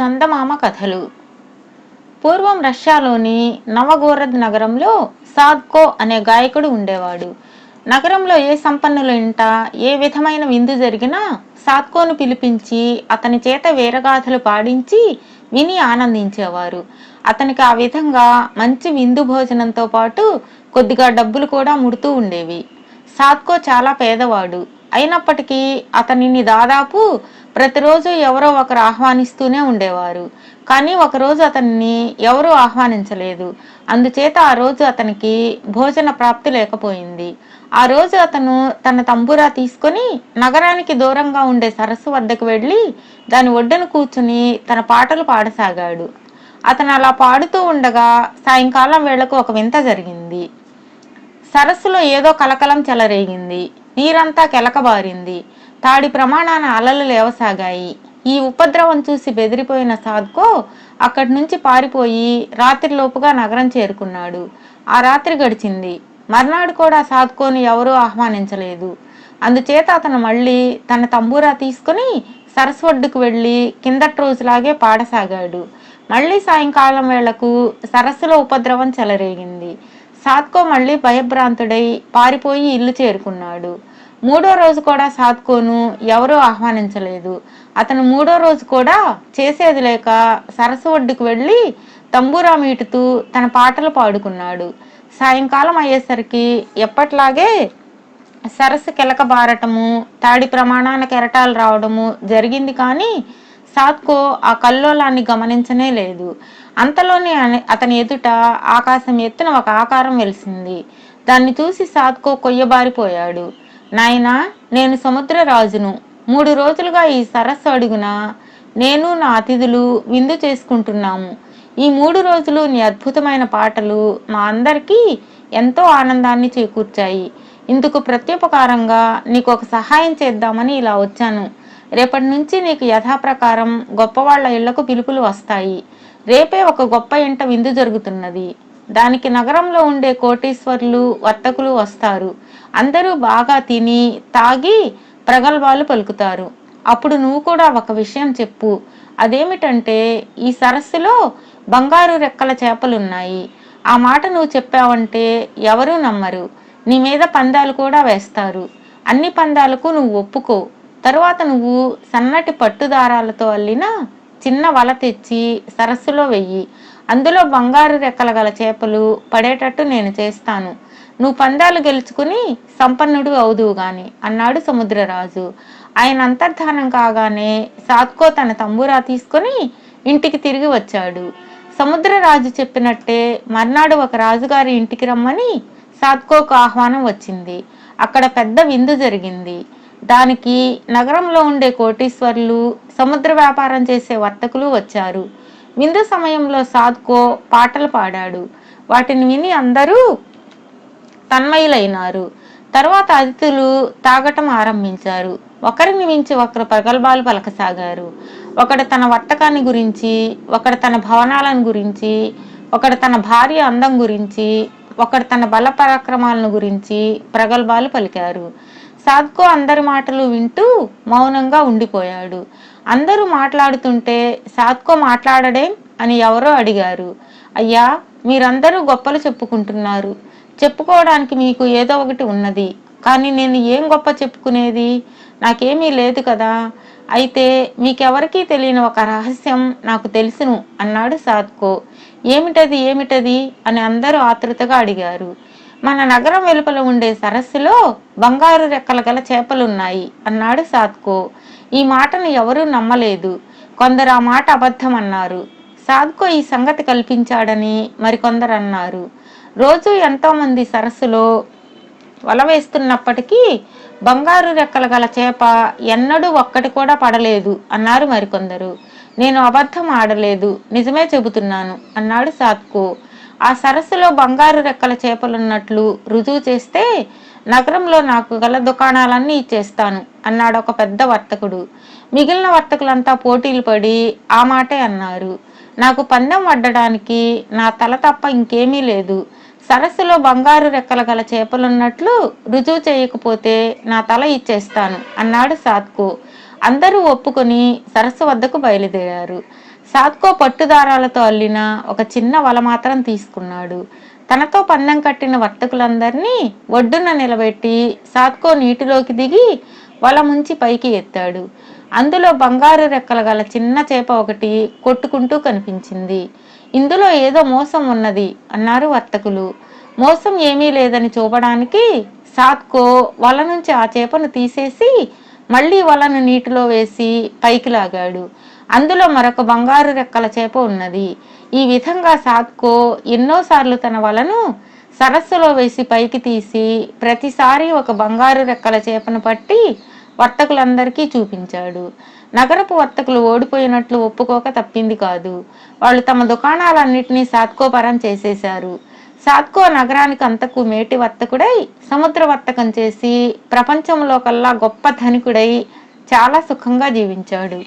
చందమామ కథలు. పూర్వం రష్యాలోని నవగోరద్ నగరంలో సాద్కో అనే గాయకుడు ఉండేవాడు. నగరంలో ఏ సంపన్నుల ఇంట ఏ విధమైన విందు జరిగినా సాద్కోను పిలిపించి అతని చేత వీరగాథలు పాడించి విని ఆనందించేవారు. అతనికి ఆ విధంగా మంచి విందు భోజనంతో పాటు కొద్దిగా డబ్బులు కూడా ముడుతూ ఉండేవి. సాద్కో చాలా పేదవాడు అయినప్పటికీ అతనిని దాదాపు ప్రతిరోజు ఎవరో ఒకరు ఆహ్వానిస్తూనే ఉండేవారు. కానీ ఒకరోజు అతన్ని ఎవరూ ఆహ్వానించలేదు. అందుచేత ఆ రోజు అతనికి భోజన ప్రాప్తి లేకపోయింది. ఆ రోజు అతను తన తంబురా తీసుకొని నగరానికి దూరంగా ఉండే సరస్సు వద్దకు వెళ్ళి దాని ఒడ్డున కూర్చుని తన పాటలు పాడసాగాడు. అతను అలా పాడుతూ ఉండగా సాయంకాలం వేళకు ఒక వింత జరిగింది. సరస్సులో ఏదో కలకలం చెలరేగింది. నీరంతా కెలకబారింది. తాడి ప్రమాణాన అలలు లేవసాగాయి. ఈ ఉపద్రవం చూసి బెదిరిపోయిన సాద్కో అక్కడి నుంచి పారిపోయి రాత్రిలోపుగా నగరం చేరుకున్నాడు. ఆ రాత్రి గడిచింది. మర్నాడు కూడా సాద్కోను ఎవరూ ఆహ్వానించలేదు. అందుచేత అతను మళ్ళీ తన తంబూరా తీసుకుని సరస్సు ఒడ్డుకు వెళ్ళి కిందటి రోజులాగే పాడసాగాడు. మళ్ళీ సాయంకాలం వేళకు సరస్సులో ఉపద్రవం చెలరేగింది. సాద్కో మళ్ళీ భయభ్రాంతుడై పారిపోయి ఇల్లు చేరుకున్నాడు. మూడో రోజు కూడా సాద్కోను ఎవరూ ఆహ్వానించలేదు. అతను మూడో రోజు కూడా చేసేది లేక సరస్సు ఒడ్డుకు వెళ్ళి తంబూరా మీటుతూ తన పాటలు పాడుకున్నాడు. సాయంకాలం అయ్యేసరికి ఎప్పట్లాగే సరస్సు కెలకబారటము, తాడి ప్రమాణాన కెరటాలు రావడము జరిగింది. కానీ సాద్కో ఆ కల్లోలాన్ని గమనించనే లేదు. అంతలోనే అతని ఎదుట ఆకాశం ఎత్తున ఒక ఆకారం వెలిసింది. దాన్ని చూసి సాద్కో కొయ్యబారిపోయాడు. నాయనా, నేను సముద్రరాజును. 3 రోజులుగా ఈ సరస్సు అడుగున నేను నా అతిథులు విందు చేసుకుంటున్నాము. ఈ 3 రోజులు నీ అద్భుతమైన పాటలు మా అందరికీ ఎంతో ఆనందాన్ని చేకూర్చాయి. ఇందుకు ప్రత్యుపకారంగా నీకు ఒక సహాయం చేద్దామని ఇలా వచ్చాను. రేపటి నుంచి నీకు యథాప్రకారం గొప్పవాళ్ల ఇళ్లకు పిలుపులు వస్తాయి. రేపే ఒక గొప్ప ఇంట విందు జరుగుతున్నది. దానికి నగరంలో ఉండే కోటీశ్వర్లు, వర్తకులు వస్తారు. అందరూ బాగా తిని తాగి ప్రగల్భాలు పలుకుతారు. అప్పుడు నువ్వు కూడా ఒక విషయం చెప్పు. అదేమిటంటే, ఈ సరస్సులో బంగారు రెక్కల చేపలున్నాయి. ఆ మాట నువ్వు చెప్పావంటే ఎవరూ నమ్మరు. నీ మీద పందాలు కూడా వేస్తారు. అన్ని పందాలకు నువ్వు ఒప్పుకో. తరువాత నువ్వు సన్నటి పట్టుదారాలతో అల్లిన చిన్న వల తెచ్చి సరస్సులో వెయ్యి. అందులో బంగారు రెక్కల గల చేపలు పడేటట్టు నేను చేస్తాను. నువ్వు పందాలు గెలుచుకుని సంపన్నుడు అవుదువు గాని అన్నాడు సముద్రరాజు. ఆయన అంతర్ధానం కాగానే సాద్కో తన తంబూరా తీసుకుని ఇంటికి తిరిగి వచ్చాడు. సముద్రరాజు చెప్పినట్టే మర్నాడు ఒక రాజుగారి ఇంటికి రమ్మని సాద్కోకు ఆహ్వానం వచ్చింది. అక్కడ పెద్ద విందు జరిగింది. దానికి నగరంలో ఉండే కోటీశ్వర్లు, సముద్ర వ్యాపారం చేసే వర్తకులు వచ్చారు. విందు సమయంలో సాద్కో పాటలు పాడాడు. వాటిని విని అందరూ తన్మయులైనారు. తర్వాత అతిథులు తాగటం ఆరంభించారు. ఒకరిని మించి ఒకరు ప్రగల్భాలు పలకసాగారు. ఒకడు తన వర్తకాన్ని గురించి, ఒకడు తన భవనాలను గురించి, ఒకడు తన భార్య అందం గురించి, ఒకడు తన బల పరాక్రమాలను గురించి ప్రగల్భాలు పలికారు. సాద్కో అందరి మాటలు వింటూ మౌనంగా ఉండిపోయాడు. అందరూ మాట్లాడుతుంటే సాద్కో మాట్లాడడేం అని ఎవరో అడిగారు. అయ్యా, మీరందరూ గొప్పలు చెప్పుకుంటున్నారు. చెప్పుకోవడానికి మీకు ఏదో ఒకటి ఉన్నది. కానీ నేను ఏం గొప్ప చెప్పుకునేది? నాకేమీ లేదు కదా. అయితే మీకెవరికీ తెలియని ఒక రహస్యం నాకు తెలుసును అన్నాడు సాద్కో. ఏమిటది ఏమిటది అని అందరూ ఆతృతగా అడిగారు. మన నగరం వెలుపల ఉండే సరస్సులో బంగారు రెక్కల గల చేపలున్నాయి అన్నాడు సాద్కో. ఈ మాటను ఎవరూ నమ్మలేదు. కొందరు ఆ మాట అబద్ధం అన్నారు. సాద్కో ఈ సంగతి కల్పించాడని మరికొందరు అన్నారు. రోజు ఎంతో మంది సరస్సులో వల వేస్తున్నప్పటికీ బంగారు రెక్కల గల చేప ఎన్నడూ ఒక్కటి కూడా పడలేదు అన్నారు మరికొందరు. నేను అబద్ధం ఆడలేదు, నిజమే చెబుతున్నాను అన్నాడు సాద్కో. ఆ సరస్సులో బంగారు రెక్కల చేపలున్నట్లు రుజువు చేస్తే నగరంలో నాకు గల దుకాణాలన్నీ ఇచ్చేస్తాను అన్నాడు ఒక పెద్ద వర్తకుడు. మిగిలిన వర్తకులంతా పోటీలు పడి ఆ మాటే అన్నారు. నాకు పందెం వడ్డడానికి నా తల తప్ప ఇంకేమీ లేదు. సరస్సులో బంగారు రెక్కల గల చేపలున్నట్లు రుజువు చేయకపోతే నా తల ఇచ్చేస్తాను అన్నాడు సాద్కో. అందరూ ఒప్పుకొని సరస్సు వద్దకు బయలుదేరారు. సాత్కో పట్టుదారాలతో అల్లిన ఒక చిన్న వల మాత్రం తీసుకున్నాడు. తనతో పందెం కట్టిన వర్తకులందరినీ ఒడ్డున నిలబెట్టి సాత్కో నీటిలోకి దిగి వల ముంచి పైకి ఎత్తాడు. అందులో బంగారు రెక్కల గల చిన్న చేప ఒకటి కొట్టుకుంటూ కనిపించింది. ఇందులో ఏదో మోసం ఉన్నది అన్నారు వర్తకులు. మోసం ఏమీ లేదని చూపడానికి సాత్కో వల నుంచి ఆ చేపను తీసేసి మళ్ళీ వలను నీటిలో వేసి పైకి లాగాడు. అందులో మరొక బంగారు రెక్కల చేప ఉన్నది. ఈ విధంగా సాత్కో ఎన్నోసార్లు తన వలను సరస్సులో వేసి పైకి తీసి ప్రతిసారి ఒక బంగారు రెక్కల చేపను పట్టి వర్తకులందరికీ చూపించాడు. నగరపు వర్తకులు ఓడిపోయినట్లు ఒప్పుకోక తప్పింది కాదు. వాళ్ళు తమ దుకాణాలన్నింటినీ సాత్కో పరం చేసేశారు. సాత్కో నగరానికి అంతకు మేటి వర్తకుడై సముద్ర వర్తకం చేసి ప్రపంచంలో కల్లా గొప్ప ధనికుడై చాలా సుఖంగా జీవించాడు.